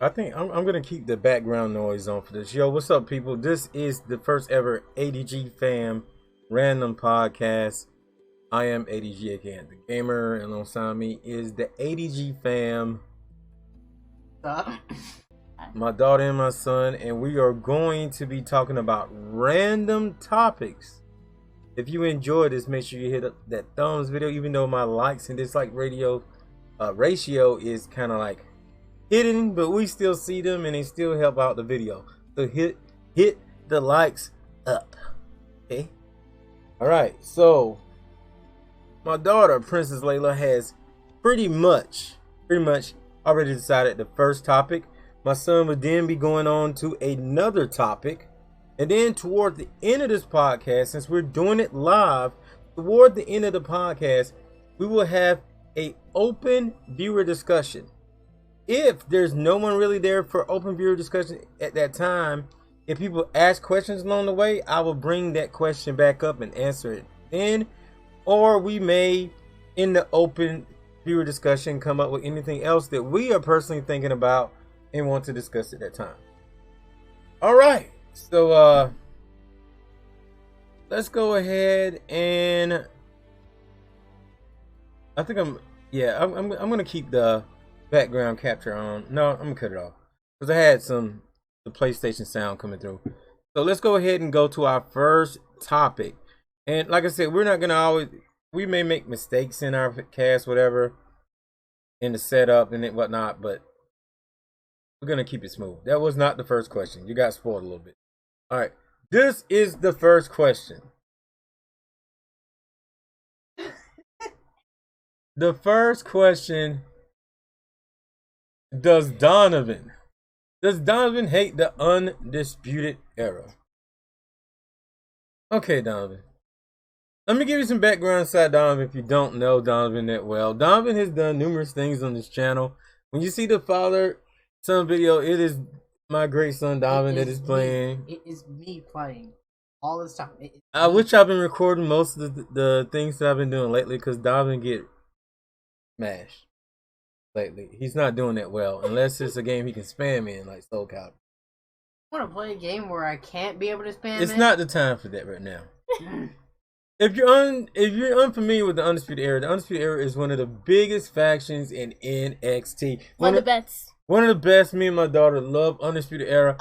I think I'm gonna keep the background noise on for this. Yo, what's up, people? This is the first ever ADG Fam Random Podcast. I am ADG, aka AntDaGamer, and alongside me is the ADG Fam, my daughter and my son, and we are going to be talking about random topics. If you enjoy this, make sure you hit up that thumbs video. Even though my likes and dislike ratio is kind of like hidden, but we still see them and they still help out the video. So hit the likes up. Okay. All right. So my daughter, Princess Layla, has pretty much already decided the first topic. My son would then be going on to another topic. And then toward the end of this podcast, since we're doing it live, toward the end of the podcast, we will have a open viewer discussion. If there's no one really there for open viewer discussion at that time, if people ask questions along the way, I will bring that question back up and answer it then. Or we may, in the open viewer discussion, come up with anything else that we are personally thinking about and want to discuss at that time. All right. So let's go ahead and I think I'm gonna keep the background capture on. No, I'm gonna cut it off because I had the PlayStation sound coming through. So let's go ahead and go to our first topic. And like I said, we're not gonna we may make mistakes in our cast, whatever, in the setup and whatnot, but we're gonna keep it smooth. That was not the first question. You got spoiled a little bit. All right, this is the first question. The first question: Does Donovan hate the Undisputed Era? Okay, Donovan. Let me give you some background inside Donovan if you don't know Donovan that well. Donovan has done numerous things on this channel. When you see the father-son video, it is my great son Donovan that is playing. It is me playing all this time. I wish I've been recording most of the things that I've been doing lately because Donovan get smashed lately. He's not doing that well unless it's a game he can spam in like Soul Calibur. I want to play a game where I can't be able to spam. It's not the time for that right now. If you're unfamiliar with the Undisputed Era, the Undisputed Era is one of the biggest factions in NXT. One of the best. One of the best. Me and my daughter love Undisputed Era.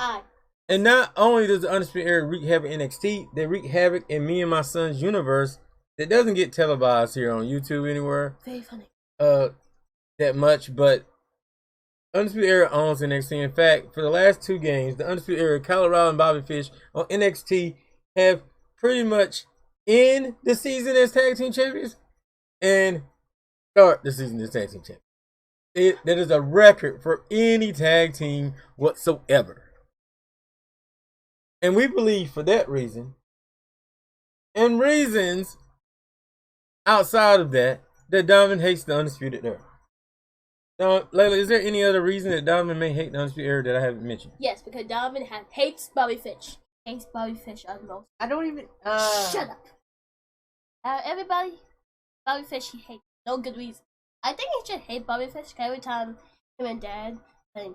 And not only does the Undisputed Era wreak havoc in NXT, they wreak havoc in me and my son's universe that doesn't get televised here on YouTube anywhere. Very funny. That much, but Undisputed Era owns NXT. In fact, for the last 2 games, the Undisputed Era, Colorado and Bobby Fish on NXT have pretty much end the season as tag team champions and start the season as tag team champions. That is a record for any tag team whatsoever. And we believe for that reason and reasons outside of that Donovan hates the Undisputed Era. Now, Layla, is there any other reason that Donovan may hate the Undisputed Era that I haven't mentioned? Yes, because Donovan hates Bobby Fish. Hates Bobby Fish the most. I don't even. Shut up. Everybody, Bobby Fish he hates. No good reason. I think he should hate Bobby Fish every time him and Dad play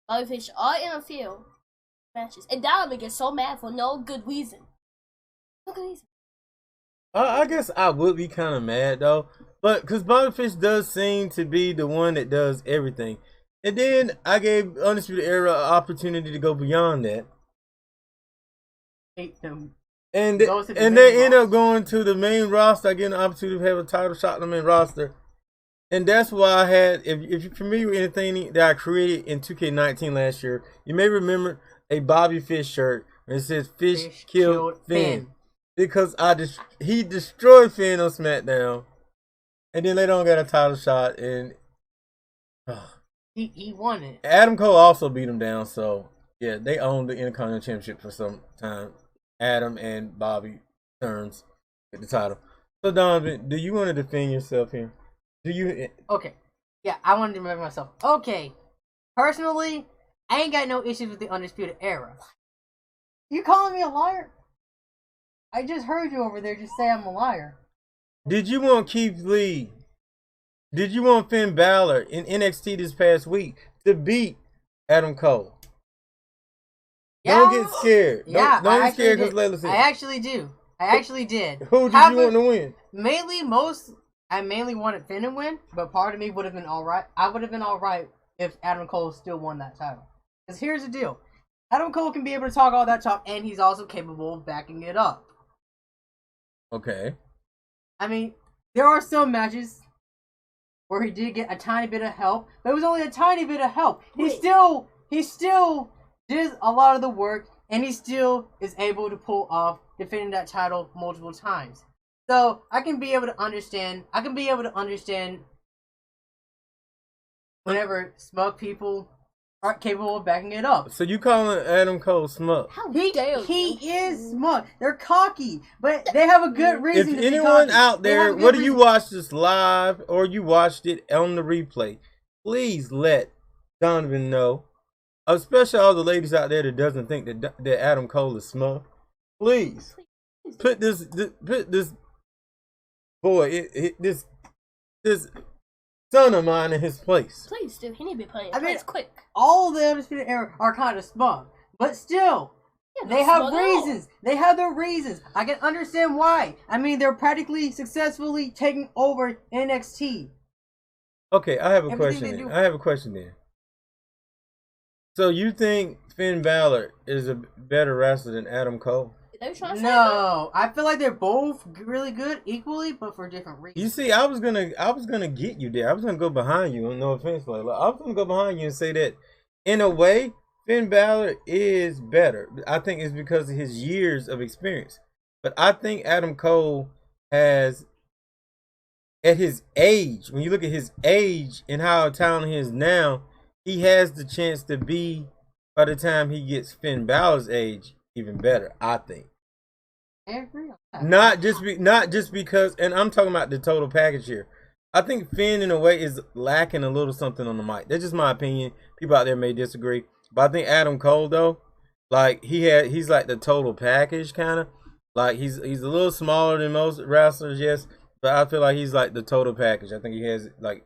Bobby Fish are in a field matches, and Donovan gets so mad for no good reason. No good reason. I guess I would be kind of mad though, but because Bobby Fish does seem to be the one that does everything, and then I gave Undisputed Era an opportunity to go beyond that. Hate them. And they end up going to the main roster. I get an opportunity to have a title shot in the main roster, and that's why I had. If you're familiar with anything that I created in 2K19 last year, you may remember a Bobby Fish shirt and it says "Fish killed Finn." Because he destroyed Finn on SmackDown, and then later on got a title shot, and he won it. Adam Cole also beat him down, so yeah, they owned the Intercontinental Championship for some time. Adam and Bobby turns with the title. So Donovan, do you want to defend yourself here? Do you? Okay, yeah, I wanted to remember myself. Okay, personally, I ain't got no issues with the Undisputed Era. You calling me a liar? I just heard you over there just say I'm a liar. Did you want Keith Lee Did you want Finn Balor in NXT this past week to beat Adam Cole? Yeah. Don't get scared. Yeah, Don't get scared because Layla said. I actually do. I actually did. Who did you want to win? I mainly wanted Finn to win, but part of me would have been alright. I would have been alright if Adam Cole still won that title. Because here's the deal. Adam Cole can be able to talk all that talk, and he's also capable of backing it up. Okay. I mean, there are some matches where he did get a tiny bit of help, but it was only a tiny bit of help. He still did a lot of the work, and he still is able to pull off defending that title multiple times. So I can be able to understand. Whenever smug people aren't capable of backing it up. So you calling Adam Cole smug? How dare you? He is smug. They're cocky, but they have a good reason If to be anyone cocky. out They there, have a good whether you reason. watched this live or you watched it on the replay, please let Donovan know. Especially all the ladies out there that doesn't think that Adam Cole is smug. Please put this boy, this son of mine in his place. Please do. He need to be playing. I mean, quick. All the Undisputed Era are kind of smug, but still, Yeah, they have reasons. They have their reasons. I can understand why. I mean, they're practically successfully taking over NXT. Okay, I have a Everything question then. So you think Finn Balor is a better wrestler than Adam Cole? No, I feel like they're both really good equally, but for different reasons. You see, I was gonna get you there. I was gonna go behind you. No offense, like I was gonna go behind you and say that, in a way, Finn Balor is better. I think it's because of his years of experience. But I think Adam Cole has, at his age, when you look at his age and how talented he is now, he has the chance to be, by the time he gets Finn Balor's age, even better. I think. I agree on that. Not just because, and I'm talking about the total package here. I think Finn, in a way, is lacking a little something on the mic. That's just my opinion. People out there may disagree, but I think Adam Cole, though, like he's like the total package kind of. Like he's a little smaller than most wrestlers, yes, but I feel like he's like the total package. I think he has like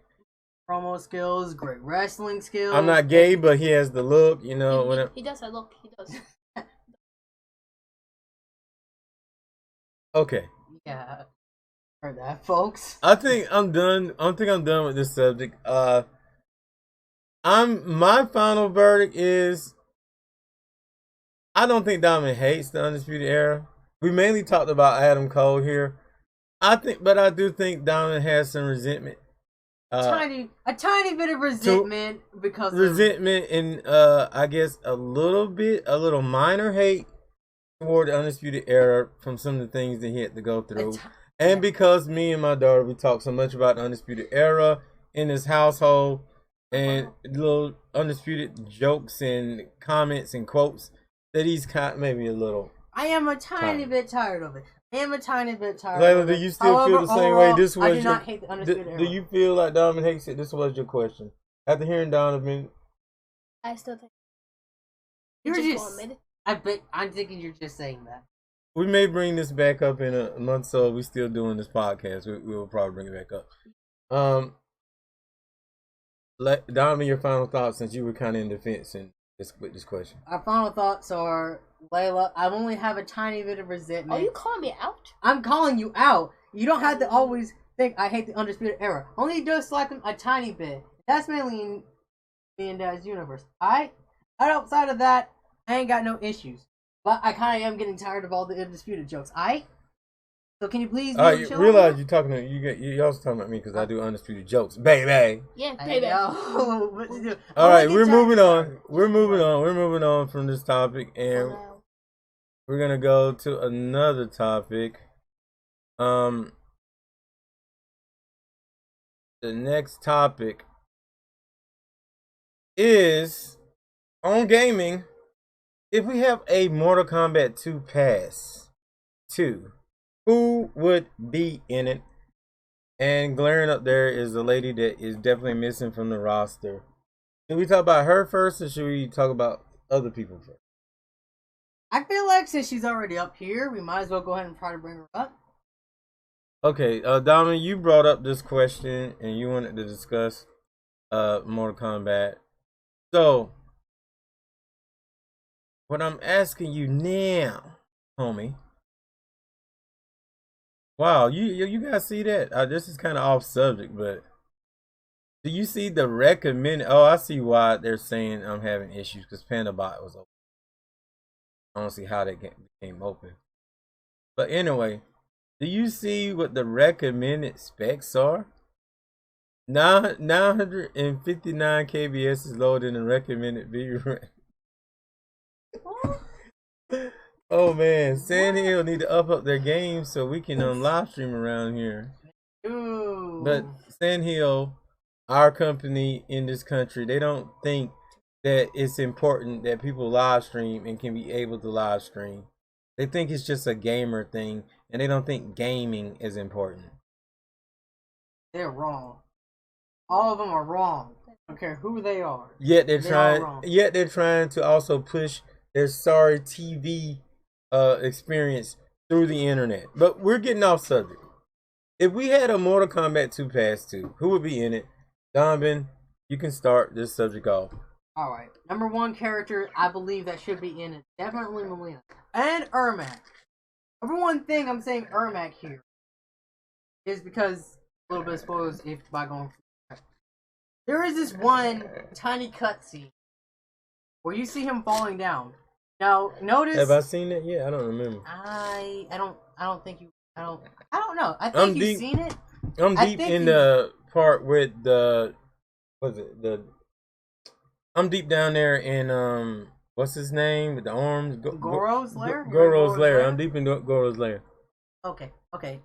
promo skills, great wrestling skills. I'm not gay, but he has the look, you know. He does have look. He does. Okay. Yeah. Heard that, folks. I think I'm done. I'm done with this subject. My final verdict is I don't think Donovan hates the Undisputed Era. We mainly talked about Adam Cole here. I do think Donovan has some resentment. A tiny bit of resentment because resentment and I guess a little minor hate toward the Undisputed Era from some of the things that he had to go through. And because me and my daughter, we talk so much about the Undisputed Era in this household and little Undisputed jokes and comments and quotes that he's kind of maybe a little. I am a tiny bit tired of it. Layla, do you still feel the same way? This was I do not hate the Undisputed Era. Do you feel like Donovan hates it? This was your question. After hearing Donovan, I still think. I'm thinking you're just saying that. We may bring this back up in a month, so we're still doing this podcast. We will probably bring it back up. Donovan, your final thoughts, since you were kind of in defense with this question. Our final thoughts are, Layla, I only have a tiny bit of resentment. Oh, you calling me out? I'm calling you out. You don't have to always think I hate the Undisputed Era. Only dislike them a tiny bit. That's mainly in me and Dad's universe. Alright? Outside of that, I ain't got no issues. But I kind of am getting tired of all the Undisputed jokes. Alright? So can you please you realize you're talking to you also talking about me because I do Undisputed jokes, baby. Yeah, baby. All right, we're moving on. We're moving on from this topic, and we're gonna go to another topic. The next topic is on gaming. If we have a Mortal Kombat 2 pass, who would be in it? And glaring up there is a lady that is definitely missing from the roster. Should we talk about her first, or should we talk about other people first? I feel like since she's already up here, we might as well go ahead and try to bring her up. Okay, Donovan, you brought up this question and you wanted to discuss Mortal Kombat. So, what I'm asking you now, homie. Wow, you guys see that? This is kind of off subject, but do you see the recommended? Oh, I see why they're saying I'm having issues because PandaBot was open. I don't see how that became open. But anyway, do you see what the recommended specs are? 959 kbs is lower than the recommended video rate. Oh man, Sandhill need to up their game so we can live stream around here. Ooh. But Sandhill, our company in this country, they don't think that it's important that people live stream and can be able to live stream. They think it's just a gamer thing, and they don't think gaming is important. They're wrong. All of them are wrong. I don't care who they are. Yet they're trying to also push their sorry TV experience through the internet. But we're getting off subject. If we had a Mortal Kombat 2 Pass 2, who would be in it? Donovan, you can start this subject off. Alright. Number one character I believe that should be in it. Definitely Melina. And Ermac. Number one thing I'm saying Ermac here is because a little bit of spoilers if by going. There is this one tiny cutscene where you see him falling down. Now notice. Have I seen it yet? I don't remember. I don't think you. I don't know. I think you've seen it. I'm deep in the part with the. What's it? I'm deep down there in what's his name with the arms? Goro's lair. Goro's lair. I'm deep in Goro's lair. Okay.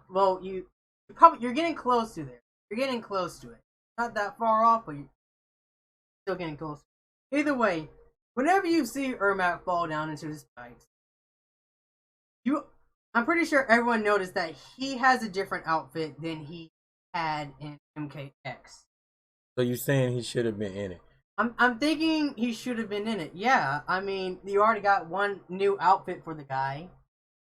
Well, you're getting close to there. You're getting close to it. Not that far off, but you're still getting close. Either way, whenever you see Ermac fall down into the spikes, I'm pretty sure everyone noticed that he has a different outfit than he had in MKX. So you're saying he should have been in it? I'm thinking he should have been in it. Yeah, I mean, you already got one new outfit for the guy.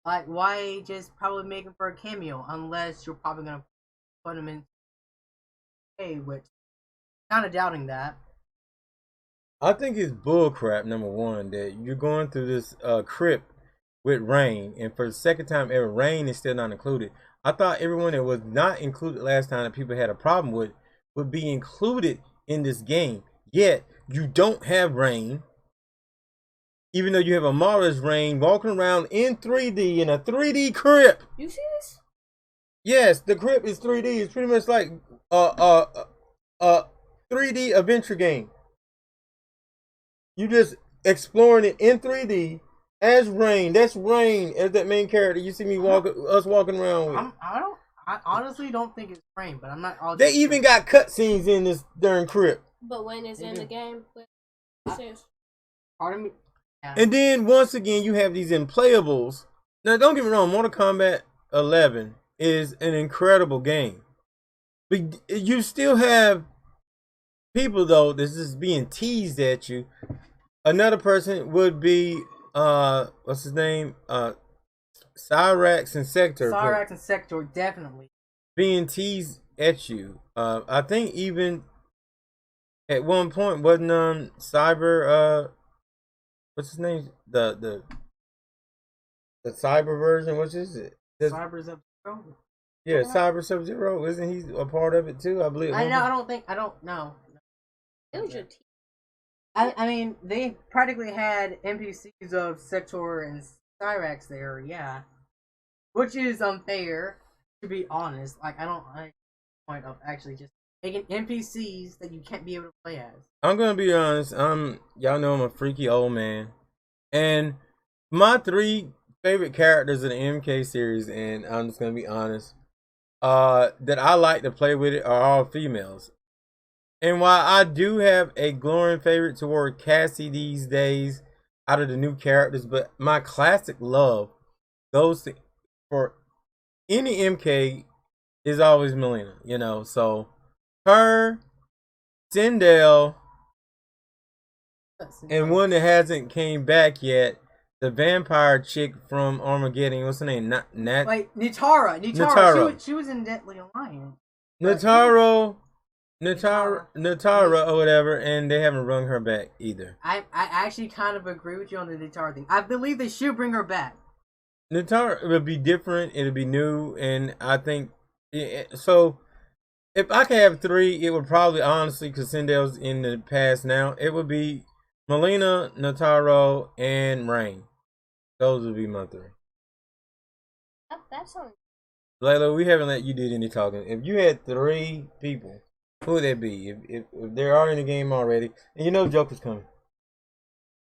Like, why just probably make him for a cameo? Unless you're probably gonna put him in. Which kind of doubting that. I think it's bullcrap. Number one, that you're going through this crypt with Rain, and for the second time ever, Rain is still not included. I thought everyone that was not included last time that people had a problem with would be included in this game. Yet you don't have Rain, even though you have a marvelous Rain walking around in 3D in a 3D crypt. You see this? Yes, the crypt is 3D. It's pretty much like 3D adventure game. You just exploring it in 3D as Rain. That's Rain as that main character. You see me walking around with. I honestly don't think it's Rain, but I'm not. They even got cutscenes in this darn crypt. But when it's in the game, pardon me. Yeah. And then once again, you have these unplayables. Now, don't get me wrong. Mortal Kombat 11 is an incredible game, but you still have people though. This is being teased at you. Another person would be what's his name? Cyrax and Sector. Cyrax and Sector definitely being teased at you. I think even at one point wasn't Cyber what's his name? The cyber version, what is it? Cyber Sub-Zero? Yeah, Cyber Sub-Zero. Isn't he a part of it too? I believe. I don't know. It was your team. I mean, they practically had NPCs of Sector and Cyrax there, yeah. Which is unfair, to be honest. Like, I don't like the point of actually just making NPCs that you can't be able to play as. I'm gonna be honest. Y'all know I'm a freaky old man, and my 3 favorite characters in the MK series, and I'm just gonna be honest, that I like to play with it are all females. And while I do have a glowing favorite toward Cassie these days, out of the new characters, but my classic love goes for any MK is always Melina, you know. So her, Sindel, and one that hasn't came back yet, the vampire chick from Armageddon. What's her name? Wait, Nitara. Nitara. She was in Deadly Alliance. Natara or whatever, and they haven't rung her back either. I actually kind of agree with you on the Nitara thing. I believe they should bring her back. Natara will be different. It'll be new, and I think so. If I could have 3, it would probably honestly, because Sindel's in the past now, it would be Melina, Nataro, and Rain. Those would be my 3. That's all. Layla, we haven't let you do any talking. If you had 3 people, who would that be? If they are in the game already, and you know Joker's coming.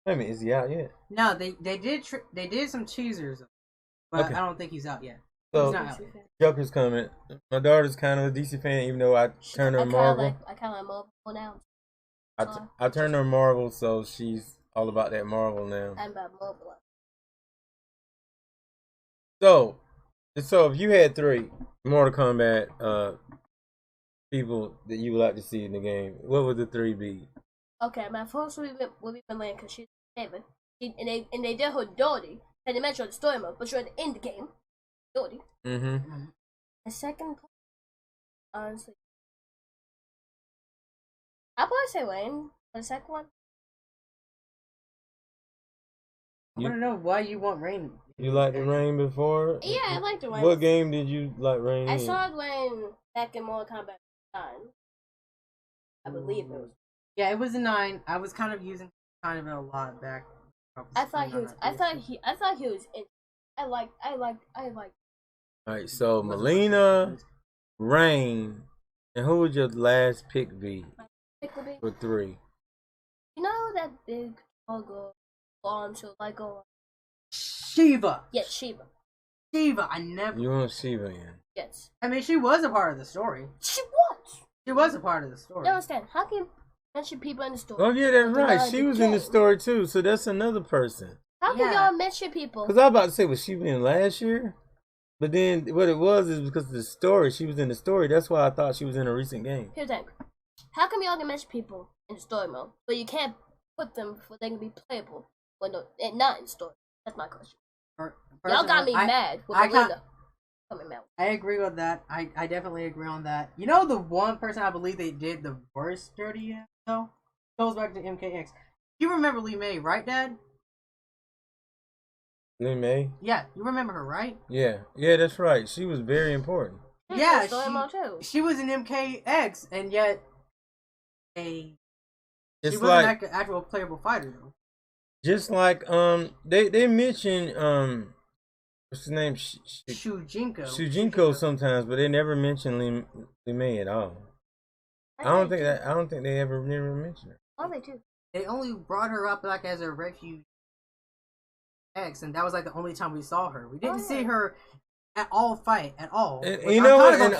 Wait a minute, is he out yet? No, they did some teasers, but Okay. I don't think he's out yet. So He's not out yet. Joker's coming. My daughter's kind of a DC fan, even though I turned her Marvel. I kind of like Marvel now. I turned her Marvel, so she's all about that Marvel now. I'm about Marvel. So if you had 3 Mortal Kombat people that you would like to see in the game, what would the 3 be? Okay, my first will be Milan because she's favorite. And they did her dirty. And they mentioned the story mode, but she was in the game. Dirty. Mm-hmm. The second, honestly, I'll probably say Wayne for the second one. I want to know why you want Rain. You liked the Rain before? Yeah, I liked the Wayne. What game did you like Rain I in? saw Wayne back in Mortal Kombat 9. I believe it was. Yeah, it was a 9. I was kind of using kind of a lot back. I thought he was in. I like. Alright, so Melina, Rain, and who would your last pick be for 3? You know that big girl on to like Shiva. Yes, Shiva. Shiva. I never. You want Shiva in? Yes. I mean, she was a part of the story. She was. She was a part of the story. You understand? How can you mention people in the story? Oh yeah, that's but right. She was in the story too, so that's another person. How can y'all mention people? Because I was about to say, was she in last year? But then what it was is because of the story. She was in the story. That's why I thought she was in a recent game. Here's the thing. How come y'all can mention people in story mode, but you can't put them for they can be playable when they're not in story? That's my question. Y'all got me mad with Melinda. I agree with that. I definitely agree on that. You know, the one person I believe they did the worst dirty though goes back to MKX. You remember Lee May, right, Dad? Lee May? Yeah, you remember her, right? Yeah, that's right. She was very important. Yeah, she was in MKX, and yet she wasn't like an actual playable fighter though. Just like they mention what's his name? Shujinko sometimes, but they never mention Lee May at all. I don't think they ever never mentioned her. Oh, they do. They only brought her up like as a refugee X, and that was like the only time we saw her. We didn't see her at all fight at all. And you know what? And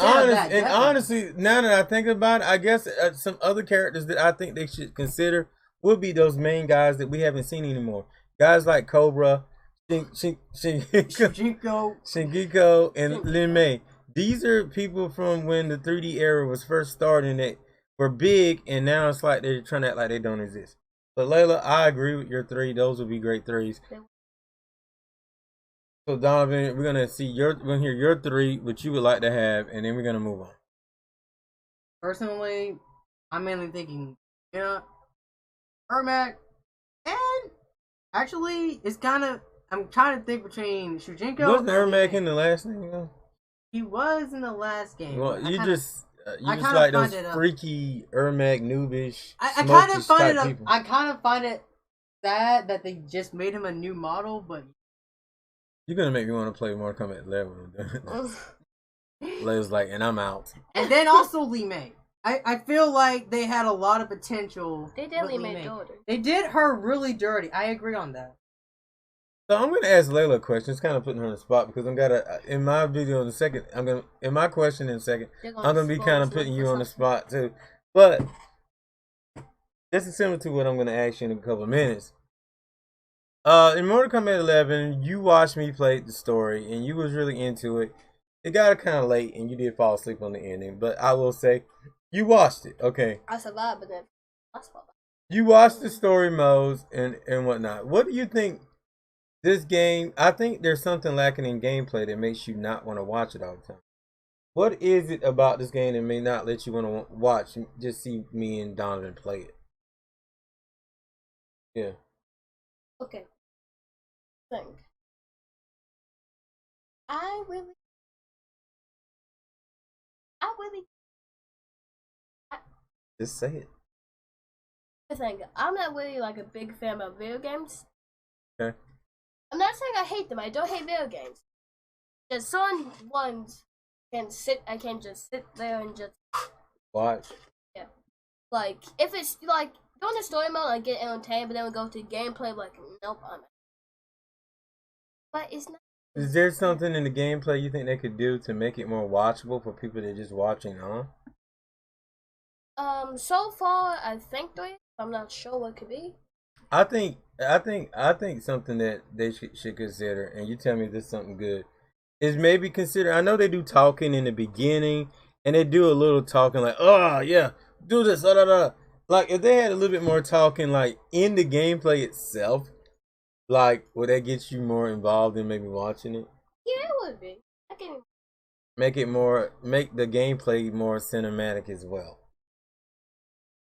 honestly, now that I think about it, I guess some other characters that I think they should consider would be those main guys that we haven't seen anymore. Guys like Cobra, Shingiko, and Lin Mei. These are people from when the 3D era was first starting that were big, and now it's like they're trying to act like they don't exist. But Layla, I agree with your 3. Those would be great 3s. So Donovan, we're gonna hear your 3, what you would like to have, and then we're gonna move on. Personally, I'm mainly thinking, Ermac, and actually, it's kind of I'm trying to think between Shujinko. Wasn't Ermac in the last thing though? He was in the last game. Well, you just like those freaky Ermac noobish. I kind of find it. I kind of find it sad that they just made him a new model, but. You're gonna make me want to play Mortal Kombat 11. Layla's like, and I'm out. And then also Lee May. I feel like they had a lot of potential. They did Lee May dirty. They did her really dirty. I agree on that. So I'm gonna ask Layla a question. It's kind of putting her on the spot because I'm gonna in my video in a second. In my question in a second. I'm gonna be kind of putting you on the spot too. But this is similar to what I'm gonna ask you in a couple of minutes. In Mortal Kombat 11, you watched me play the story, and you was really into it. It got kind of late, and you did fall asleep on the ending. But I will say, you watched it, okay? I survived, but then I swallowed. You watched the story modes and whatnot. What do you think This game, I think there's something lacking in gameplay that makes you not want to watch it all the time. What is it about this game that may not let you want to watch? Just see me and Donovan play it. Yeah. Okay. Think. I really. Just say it. I think I'm not really like a big fan of video games. Okay. I'm not saying I hate them. I don't hate video games. Just certain ones I can just sit there and just watch. Yeah. Like if it's like doing the story mode, I get entertained, but then we go to gameplay. Like nope, I'm. But it's not. Is there something in the gameplay you think they could do to make it more watchable for people that are just watching on? So far I think there is. I'm not sure what it could be. I think something that they should consider, and you tell me if this is something good, is maybe consider. I know they do talking in the beginning, and they do a little talking like, oh yeah, do this, da da da. Like if they had a little bit more talking, like in the gameplay itself, like would that get you more involved in maybe watching it? Yeah, it would be. I can make the gameplay more cinematic as well.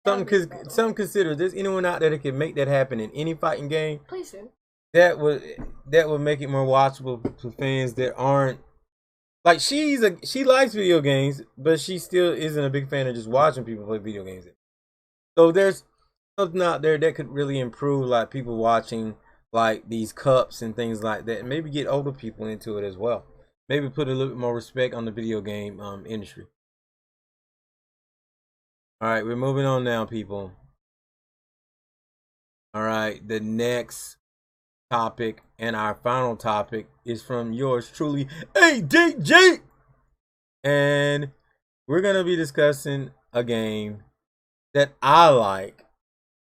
Something consider. There's anyone out there that can make that happen in any fighting game. Please do. That would make it more watchable for fans that aren't like she likes video games, but she still isn't a big fan of just watching people play video games. So there's something out there that could really improve, like people watching like these cups and things like that. And maybe get older people into it as well. Maybe put a little bit more respect on the video game industry. All right, we're moving on now, people. All right, the next topic and our final topic is from yours truly, AntDaGamer, and we're gonna be discussing a game that I like,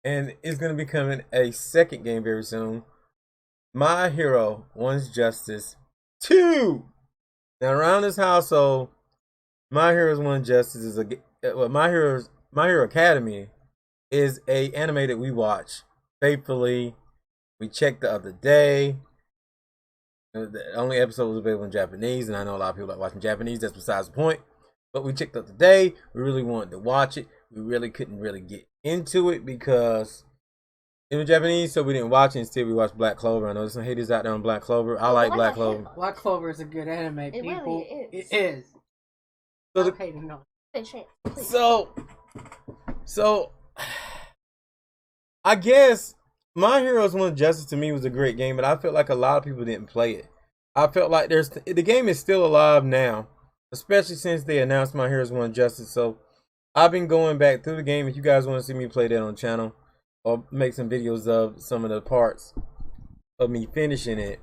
and it's gonna be coming a second game very soon. My Hero Wants Justice 2. Now, around this household, My Heroes One Justice is My Hero Academy is a anime that we watch faithfully. We checked the other day. The only episode was available in Japanese, and I know a lot of people like watching Japanese. That's besides the point. But we checked the other day. We really wanted to watch it. We really couldn't really get into it because it was Japanese, so we didn't watch it. Instead, we watched Black Clover. I know there's some haters out there on Black Clover. I like Black Clover. Black Clover is a good anime, people. Really is. It is. So, I guess My Heroes One Justice to me was a great game, but I felt like a lot of people didn't play it. I felt like the game is still alive now, especially since they announced My Heroes One Justice. So I've been going back through the game. If you guys want to see me play that on the channel or make some videos of some of the parts of me finishing it,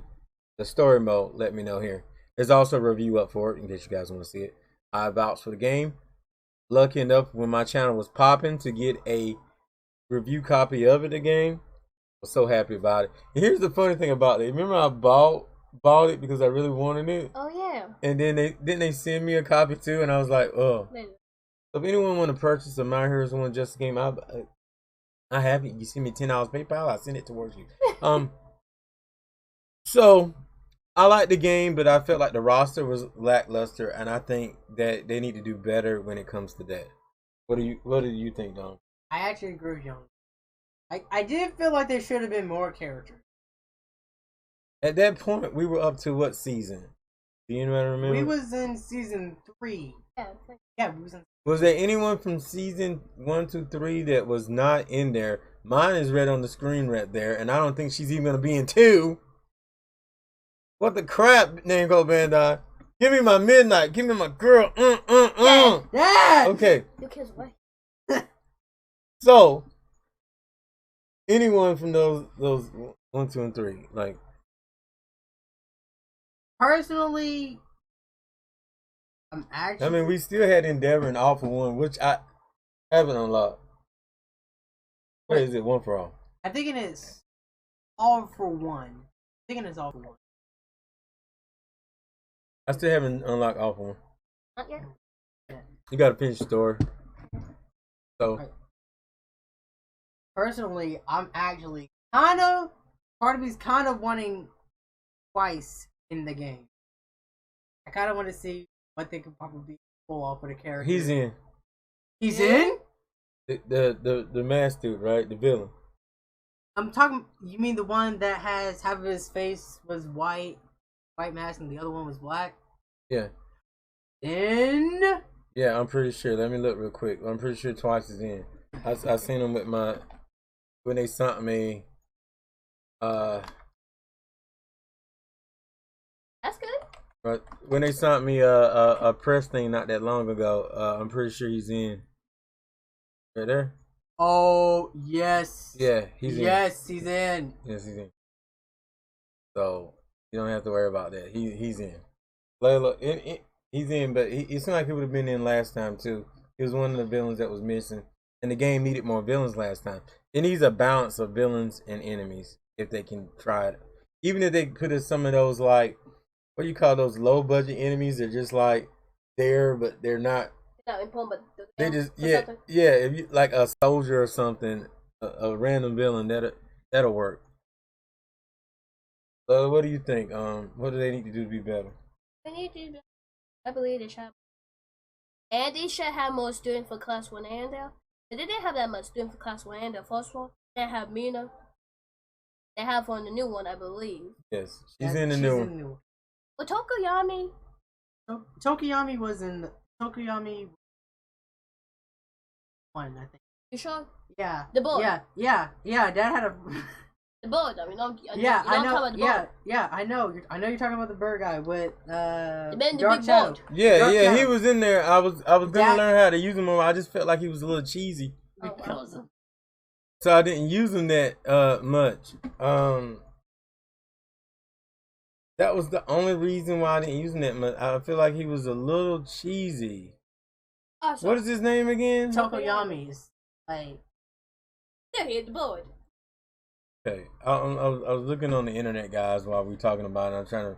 the story mode, let me know here. There's also a review up for it in case you guys want to see it. I vouch for the game. Lucky enough when my channel was popping to get a review copy of it, the game. I was so happy about it. And here's the funny thing about it. Remember I bought it because I really wanted it? Oh yeah. And then they send me a copy too, and I was like, oh. So if anyone want to purchase a My Heroes One Justice game, I have it. You send me $10 PayPal, I send it towards you. So I like the game, but I felt like the roster was lackluster, and I think that they need to do better when it comes to that. What do you think, Don? I actually agree with you. I did feel like there should have been more characters. At that point, we were up to what season? Do you remember? We was in season 3. Yeah, we was in. Was there anyone from season 1, 2, 3 that was not in there? Mine is red on the screen right there, and I don't think she's even gonna be in 2. What the crap, name go Bandai? Give me my Midnight. Give me my girl. Yeah. Okay. Your kid's away. So, anyone from those 1, 2, and 3, like. Personally, I'm actually. I mean, we still had Endeavor and All for One, which I haven't unlocked. What is it? One for All? I think it is All for One. I think it is All for One. I still haven't unlocked All for One. Not yet. You gotta finish the story. So. Personally, I'm actually part of me's kind of wanting twice in the game. I kind of want to see what they could probably pull off with a character. He's in. He's in? The masked dude, right? The villain. I'm talking. You mean the one that has half of his face was white mask, and the other one was black? Yeah. In? Yeah, I'm pretty sure. Let me look real quick. I'm pretty sure twice is in. I seen him with when they sent me. That's good. But when they sent me a press thing not that long ago, I'm pretty sure he's in. Right there. Oh yes. Yeah, he's in. Yes, he's in. Yes, he's in. So you don't have to worry about that. He's in. Layla, he's in, but it seemed like he would have been in last time too. He was one of the villains that was missing, and the game needed more villains last time. It needs a balance of villains and enemies if they can try it. Even if they put in some of those, like, what do you call those low budget enemies? They're just like there, but they're not. Not important, but They just yeah. If you like a soldier or something, a random villain that'll work. What do you think? What do they need to do to be better? They need to. I believe they should. And they should have more students for class 1 and there. They didn't have that much students for class 1 and the first one. They have Mina. They have on the new one, I believe. Yes, she's in the new one. Well, Tokoyami. Tokoyami was in Tokoyami 1, I think. You sure? Yeah. The boy. Yeah. Dad had a. The boy. I mean, I know. Yeah, I know. I know you're talking about the bird guy with the Dark big Shadow. boat. Yeah, he was in there. I was gonna learn how to use him more. I just felt like he was a little cheesy. So I didn't use him that much. That was the only reason why I didn't use him that much. I feel like he was a little cheesy. What is his name again? Tokoyami's like. Yeah, he hit the board. Okay, I was looking on the internet, guys, while we were talking about it. I'm trying to.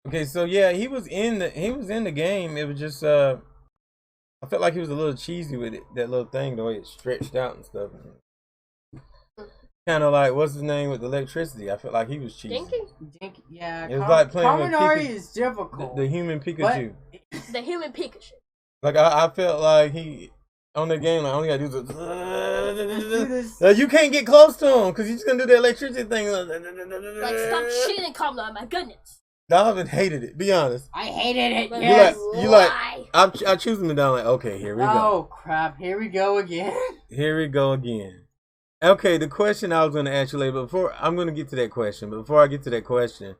Okay, so yeah, he was in the game. It was just I felt like he was a little cheesy with it, that little thing, the way it stretched out and stuff. Kind of like, what's his name with the electricity? I felt like he was cheesy. Dinky, yeah. It was like playing with Kaminari is difficult. The human Pikachu. The human Pikachu. Like I felt like he on the game, like only gotta do this. You can't get close to him because he's gonna do the electricity thing. Like stop cheating, Kombat! My goodness. Donovan hated it. Be honest. I hated it. Yes. You like. I choose him down. Like, okay, here we go. Oh crap! Here we go again. Here we go again. Okay, the question I was going to ask you later, but I'm going to get to that question. But before I get to that question,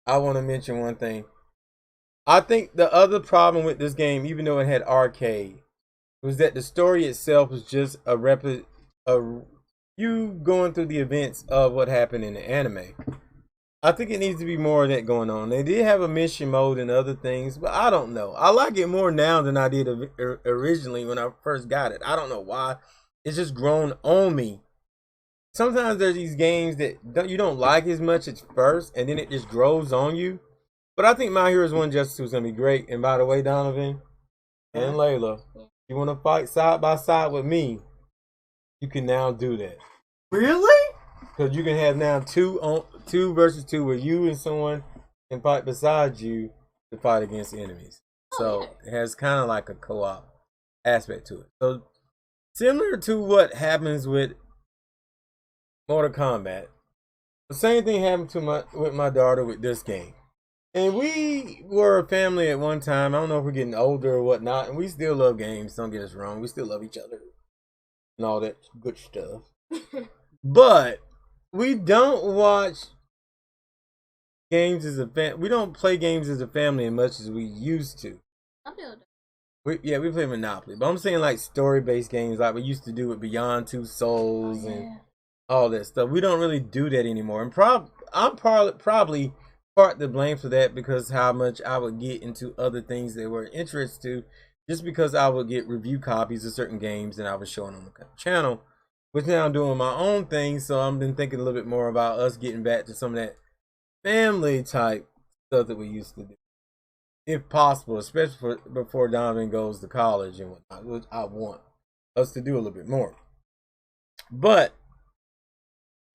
I want to mention one thing. I think the other problem with this game, even though it had arcade, was that the story itself was just you going through the events of what happened in the anime. I think it needs to be more of that going on. They did have a mission mode and other things, but I don't know. I like it more now than I did originally when I first got it. I don't know why. It's just grown on me. Sometimes there's these games that you don't like as much at first, and then it just grows on you. But I think My Heroes 1 Justice 2 is going to be great. And by the way, Donovan and Layla, if you want to fight side by side with me, you can now do that. Really? Because you can have now 2 versus 2 where you and someone can fight beside you to fight against enemies. So it has kind of like a co-op aspect to it. So similar to what happens with Mortal Kombat, the same thing happened with my daughter with this game. And we were a family at one time. I don't know if we're getting older or whatnot, and we still love games. Don't get us wrong. We still love each other and all that good stuff. But we don't watch games as a family. We don't play games as a family as much as we used to. We play Monopoly, but I'm saying like story-based games like we used to do with Beyond Two Souls and all that stuff. We don't really do that anymore, and I'm probably part to blame for that because how much I would get into other things that were interest to, just because I would get review copies of certain games and I was showing on the channel, which now I'm doing my own thing. So I've been thinking a little bit more about us getting back to some of that family type stuff that we used to do, if possible, especially before Donovan goes to college and whatnot, which I want us to do a little bit more. But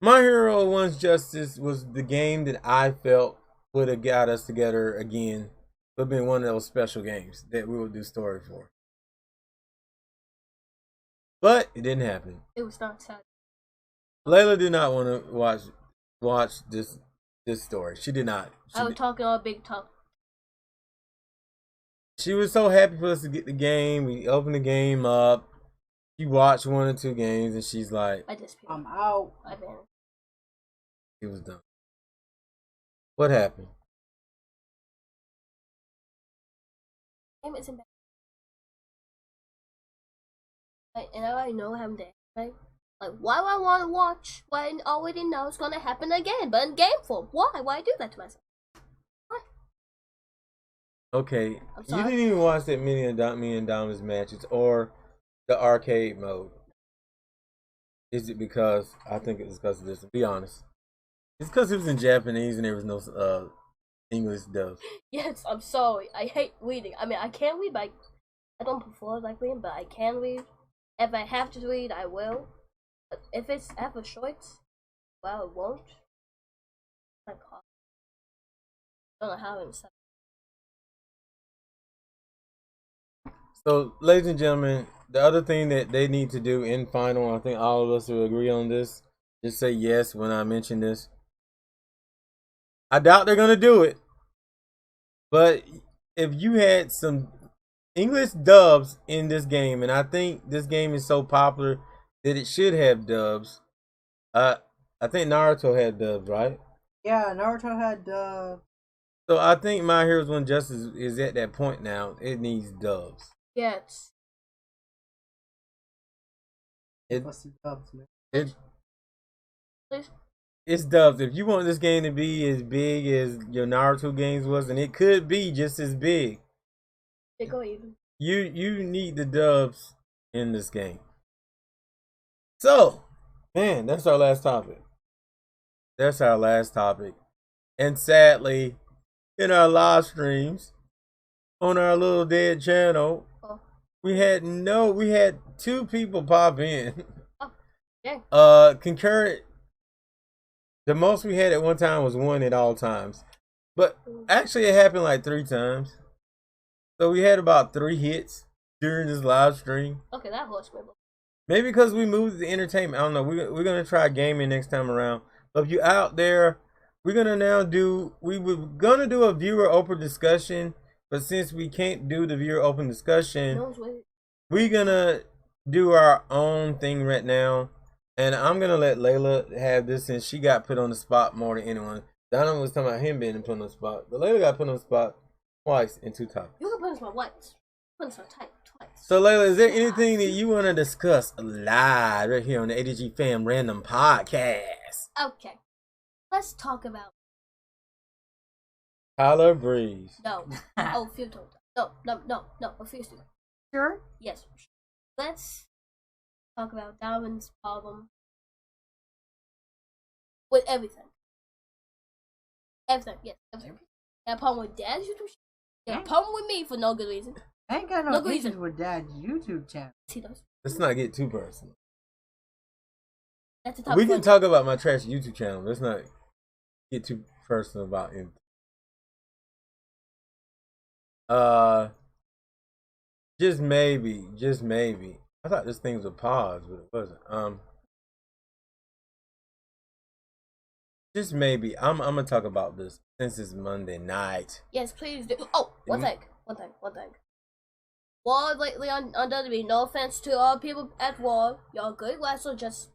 My Hero 1's Justice was the game that I felt would have got us together again. Would have been one of those special games that we would do story for. But it didn't happen. It was not sad. Layla did not want to watch this story. She did not. I was talking all big talk. She was so happy for us to get the game. We opened the game up. She watched 1 or 2 games, and she's like, I'm out. I vanished. She was done. What happened? Game isn't bad. And I already know how to right? Like, why would I want to watch when I already know it's gonna happen again? But in game form, why? Why do that to myself? Why? Okay, you didn't even watch that me and Donovan's matches or the arcade mode. Is it because I think it was because of this? Be honest. It's because it was in Japanese and there was no English dubs. Yes, I'm sorry. I hate reading. I mean, I can read, but I don't prefer like reading, but I can read. If I have to read, I will. But if it's ever short, well, it won't. I don't know how to say. So, ladies and gentlemen, the other thing that they need to do in final, I think all of us will agree on this. Just say yes when I mention this. I doubt they're going to do it. But if you had some English dubs in this game, and I think this game is so popular that it should have dubs. I think Naruto had dubs, right? Yeah, Naruto had dubs. So I think My Heroes One Justice is at that point now. It needs dubs. Yes. What's the dubs, man? Please. It's dubs. If you want this game to be as big as your Naruto games was, and it could be just as big, They go even. you need the dubs in this game. So, man, that's our last topic. That's our last topic. And sadly, in our live streams on our little dead channel, we had 2 people pop in. Oh, dang. Concurrent. The most we had at one time was 1 at all times. But actually it happened like 3 times. So we had about 3 hits during this live stream. Okay, that hurts me. Maybe because we moved to entertainment. I don't know. We're going to try gaming next time around. But if you out there, we were going to do a viewer open discussion. But since we can't do the viewer open discussion, we're going to do our own thing right now. And I'm going to let Layla have this since she got put on the spot more than anyone. Donovan was talking about him being put on the spot. But Layla got put on the spot twice in 2 topics. You can put us on once. Put us on twice. So Layla, is there anything that you want to discuss live right here on the ATG Fam Random Podcast? Okay. Let's talk about Tyler Breeze. No. Oh, few told. No. Refuse to. Sure. Yes. Let's talk about Donovan's problem with everything. Everything, yes. Everything. Got a problem with Dad's YouTube channel. Got a problem with me for no good reason. I ain't got no issues with Dad's YouTube channel. He does. Let's not get too personal. That's the top We can talk about my trash YouTube channel. Let's not get too personal about it. Just maybe. I thought this thing was a pause, but it wasn't. Just maybe. I'm gonna talk about this since it's Monday night. Yes, please do. Oh, one thing. War lately on WWE. No offense to all people at War. Y'all good wrestlers, just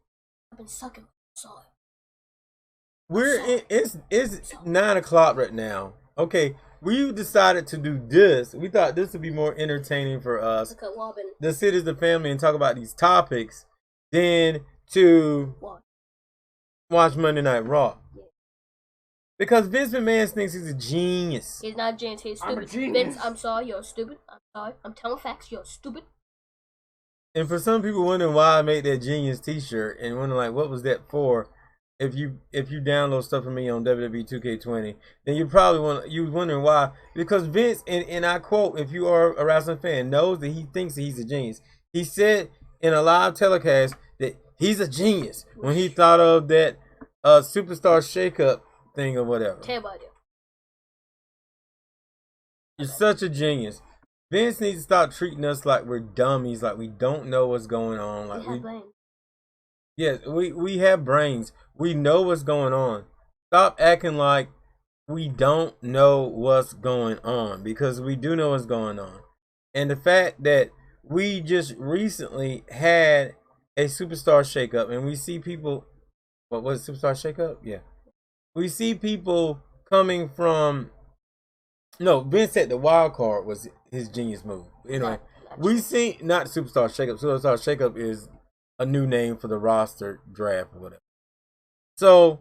I've been sucking. Sorry. It's 9 o'clock right now. Okay, we decided to do this. We thought this would be more entertaining for us. The sit as the family and talk about these topics than to watch Monday Night Raw. Yeah. Because Vince McMahon thinks he's a genius. He's not a genius, he's stupid. I'm a genius. Vince, I'm sorry, you're stupid. I'm sorry. I'm telling facts, you're stupid. And for some people wondering why I made that genius t-shirt and wondering like what was that for, if you download stuff from me on WWE 2K20, then you wondering why. Because Vince, and I quote, if you are a wrestling fan, knows that he thinks that he's a genius. He said in a live telecast that he's a genius when he thought of that superstar shakeup thing or whatever. Terrible idea. You're such a genius. Vince needs to stop treating us like we're dummies, like we don't know what's going on. Like yes, we have brains. We know what's going on. Stop acting like we don't know what's going on, because we do know what's going on. And the fact that we just recently had a superstar shakeup, and we see people. What was superstar shakeup? Yeah, we see people coming from. No, Vince said the wild card was his genius move. Anyway, we see not superstar shakeup. Superstar shakeup is a new name for the roster draft or whatever. So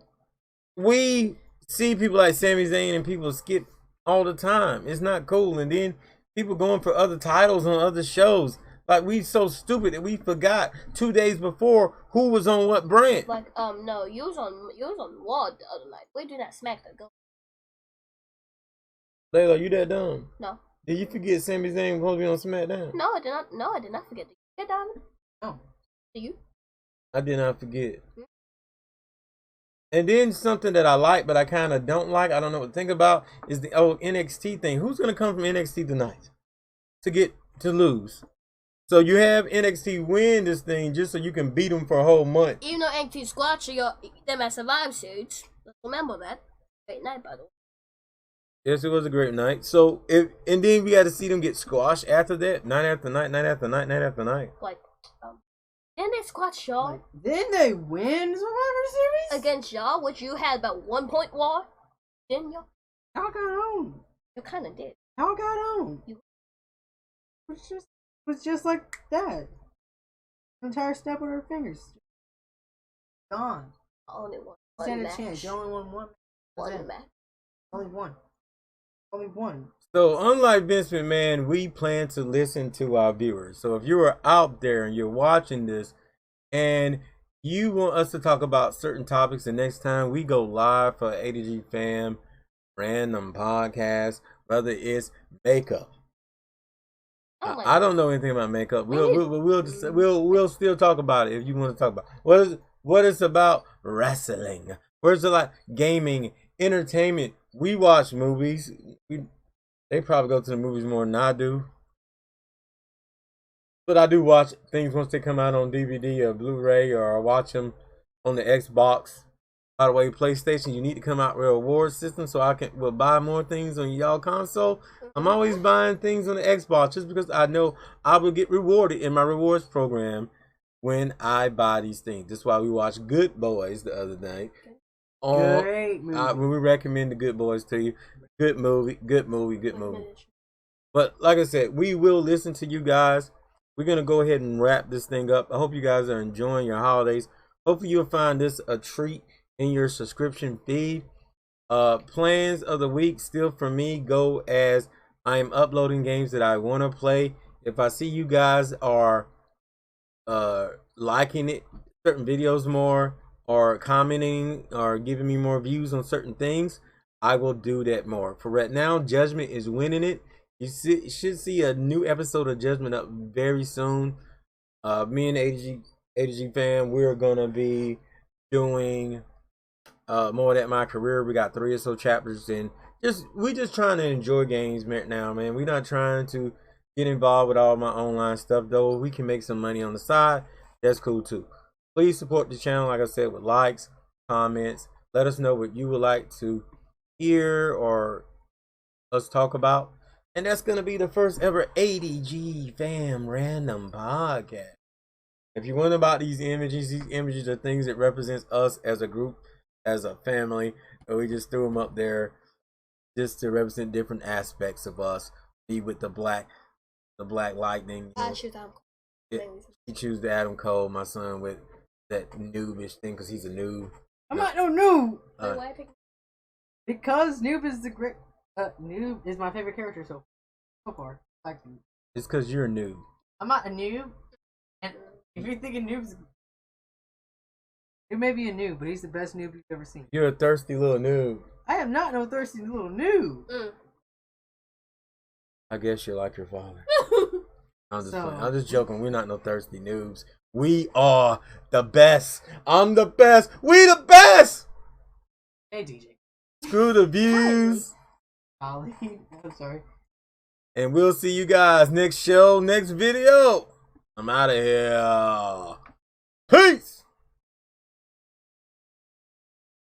we see people like Sami Zayn and people skip all the time. It's not cool. And then people going for other titles on other shows. Like, we so stupid that we forgot 2 days before who was on what brand. Like, no, you was on Raw the other night. We do that SmackDown. Go. Layla, you that dumb? No. Did you forget Sami Zayn was going to be on SmackDown? No, I did not. No, I did not forget. Did you forget, Donovan? No. Do you? I did not forget. And then something that I like, but I kind of don't like, I don't know what to think about, is the old NXT thing. Who's going to come from NXT tonight to lose? So you have NXT win this thing just so you can beat them for a whole month. Even though NXT squashed them at Survivor Series, let's remember that. Great night, by the way. Yes, it was a great night. So and then we got to see them get squashed after that, night after night, night after night, night after night. Like, didn't they squash Shaw? Like, didn't they win Survivor Series against Shaw, which you had about 1 point war? Didn't you? How got on? You kind of did. How got on? It was just like that. The entire step with her fingers. Gone. Only one. Stand a chance. You only won one. One match. Only one. Only one. So unlike Vince McMahon, we plan to listen to our viewers. So if you are out there and you're watching this and you want us to talk about certain topics, the next time we go live for AntDaGamer Fam Random Podcast, whether it's makeup. I don't know anything about makeup. We'll still talk about it if you want to talk about what it's about. Wrestling. Where's it like gaming, entertainment? We watch movies. They probably go to the movies more than I do. But I do watch things once they come out on DVD or Blu-ray, or I watch them on the Xbox. By the way, PlayStation, you need to come out with a reward system so I will buy more things on y'all console. I'm always buying things on the Xbox just because I know I will get rewarded in my rewards program when I buy these things. That's why we watched Good Boys the other night. Great movie. When we recommend the Good Boys to you. Good movie. But like I said, we will listen to you guys. We're going to go ahead and wrap this thing up. I hope you guys are enjoying your holidays. Hopefully you'll find this a treat in your subscription feed. Plans of the week still for me go as I am uploading games that I want to play. If I see you guys are liking it, certain videos more, or commenting or giving me more views on certain things, I will do that more. For right now, Judgment is winning it. You should see a new episode of Judgment up very soon. Me and AntDaGamer Fam, we're gonna be doing more of that my career. We got 3 or so chapters, and we just trying to enjoy games right now, man. We're not trying to get involved with all my online stuff, though. We can make some money on the side. That's cool too. Please support the channel, like I said, with likes, comments. Let us know what you would like to hear or us talk about. And that's going to be the first ever AntDaGamer Fam Random Podcast. If you wonder about these images are things that represents us as a group, as a family. And we just threw them up there just to represent different aspects of us. Me with the black lightning. I choose Adam Cole. He choose the Adam Cole, my son, with that noobish thing because he's a noob. I'm not no noob. Why I pick? Because Noob is the great. Noob is my favorite character so far. Like, it's because you're a noob. I'm not a noob, and if you're thinking Noob's, it may be a noob, but he's the best noob you've ever seen. You're a thirsty little noob. I am not no thirsty little noob. I guess you're like your father. I'm just joking. We're not no thirsty noobs. We are the best. I'm the best. We the best. Hey DJ. Screw the views. Ollie, I'm sorry. And we'll see you guys next show, next video. I'm out of here. Peace.